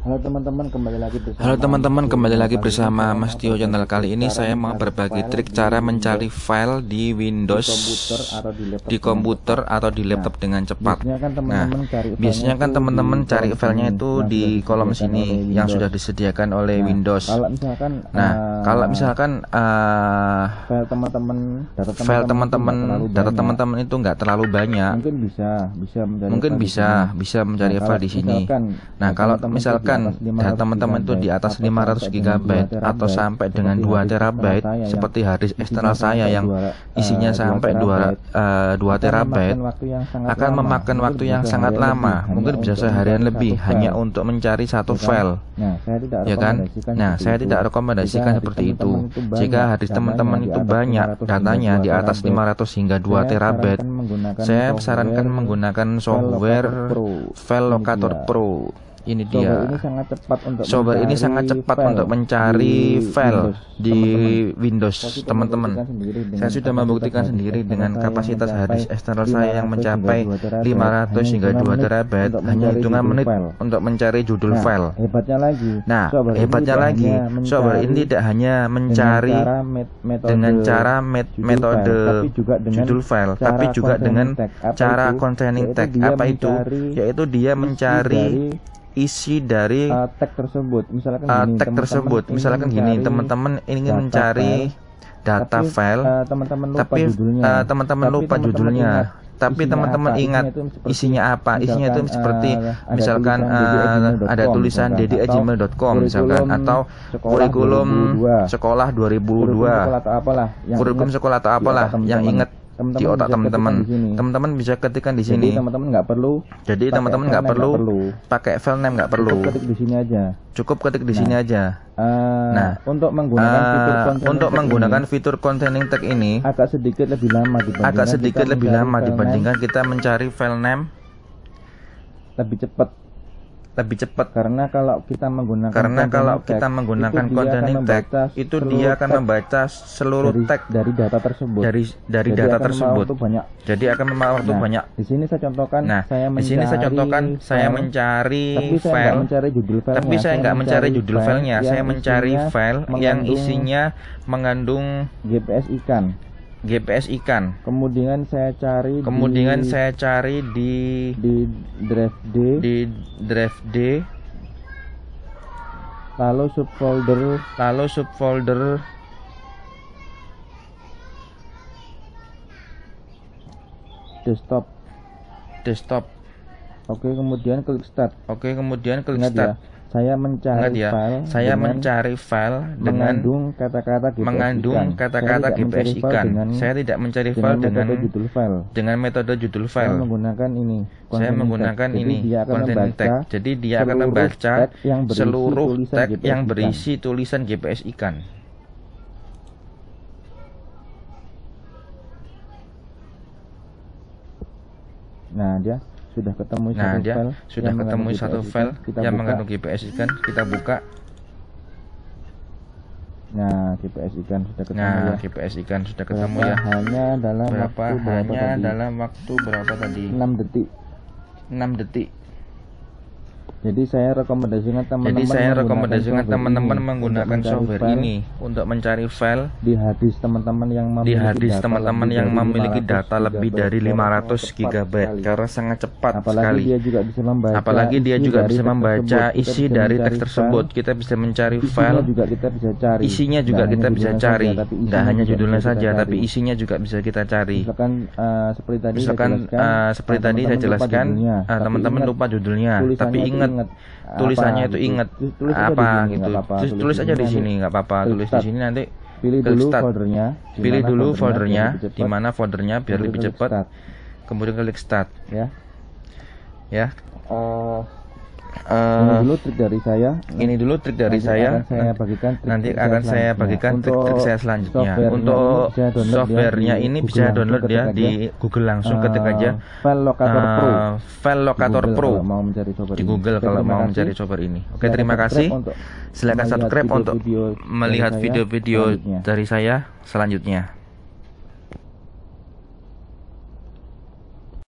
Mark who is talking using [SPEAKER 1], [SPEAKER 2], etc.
[SPEAKER 1] Halo teman-teman,
[SPEAKER 2] kembali lagi bersama Mas Tio Channel. Kali ini saya mau berbagi trik cara mencari file di Windows, di komputer atau di laptop dengan cepat. Biasanya kan teman-teman cari filenya itu di kolom sini yang sudah disediakan oleh Windows. Kalau misalkan file teman-teman itu nggak terlalu banyak, mungkin bisa mencari file di sini. Nah, kalau misalkan data teman-teman itu di atas 500 GB atau sampai dengan 2 TB, seperti hard disk eksternal saya yang isinya sampai 2 TB, akan memakan waktu yang sangat lama, mungkin bisa seharian lebih hanya untuk mencari satu file, ya kan? Nah, saya tidak rekomendasikan seperti itu. Jika hard disk teman-teman itu banyak datanya di atas 500 hingga 2 TB, saya sarankan menggunakan software File Locator Pro. Ini dia. Software ini sangat cepat untuk mencari file di Windows, teman-teman. Saya sudah membuktikan sendiri dengan kapasitas hard disk eksternal saya yang mencapai 500 hingga 2 TB hanya hitungan menit untuk mencari judul file. Hebatnya lagi, software ini tidak hanya mencari dengan cara metode judul file, tapi juga dengan cara containing tag. Apa itu? Yaitu dia mencari isi dari tag tersebut. Misalkan gini, teman-teman ingin mencari data file, tapi teman-teman lupa judulnya. Tapi teman-teman ingat isinya apa? Isinya itu seperti misalkan ada tulisan dedi@gmail.com misalkan, atau kurikulum sekolah 2002, kurikulum sekolah atau apalah yang ingat di otak teman-teman bisa ketikkan di sini. Jadi teman-teman nggak perlu pakai file name, nggak perlu, cukup ketik di sini aja. Nah, untuk menggunakan fitur containing tag ini agak sedikit lebih lama dibandingkan kita mencari file name. Lebih cepat karena kalau kita menggunakan containing tag itu dia akan membaca seluruh tag dari data tersebut. Jadi akan memakan waktu banyak. Di sini saya contohkan. Saya mencari file, tapi saya nggak mencari judul filenya. Saya mencari file yang isinya mengandung GPS ikan. Kemudian saya cari di drive D, lalu subfolder desktop. Oke, kemudian klik start. Saya mencari file dengan mengandung kata-kata GPS ikan. Saya tidak mencari file dengan metode judul file. Saya menggunakan ini containing tag. Jadi dia akan membaca seluruh tag yang berisi tulisan GPS ikan. Nah, dia sudah ketemu satu file yang mengandung GPS ikan. Kita buka. Nah, GPS ikan sudah ketemu ya. Hanya dalam waktu berapa tadi? 6 detik. Jadi saya rekomendasikan teman-teman menggunakan software ini untuk mencari file di hard disk teman-teman yang memiliki data lebih dari 500 GB, karena sangat cepat sekali. Apalagi dia juga bisa membaca isi dari teks tersebut. Kita bisa mencari file, isinya juga kita bisa cari. Tidak hanya judulnya saja, tapi isinya juga bisa kita cari. Misalkan seperti tadi saya jelaskan, teman-teman lupa judulnya, tapi ingat tulisannya itu, ingat apa gitu, tulis aja di sini, nggak apa-apa, tulis di sini, nanti pilih dulu foldernya, di mana foldernya biar lebih cepat, kemudian klik start ya. Ini dulu trik dari saya. Nanti akan saya bagikan trik-trik saya selanjutnya. Untuk softwarenya ini bisa download ya di Google, langsung ketik aja File Locator Pro di Google kalau mau mencari software ini. Oke, terima kasih. Silakan subscribe untuk melihat video-video dari saya selanjutnya.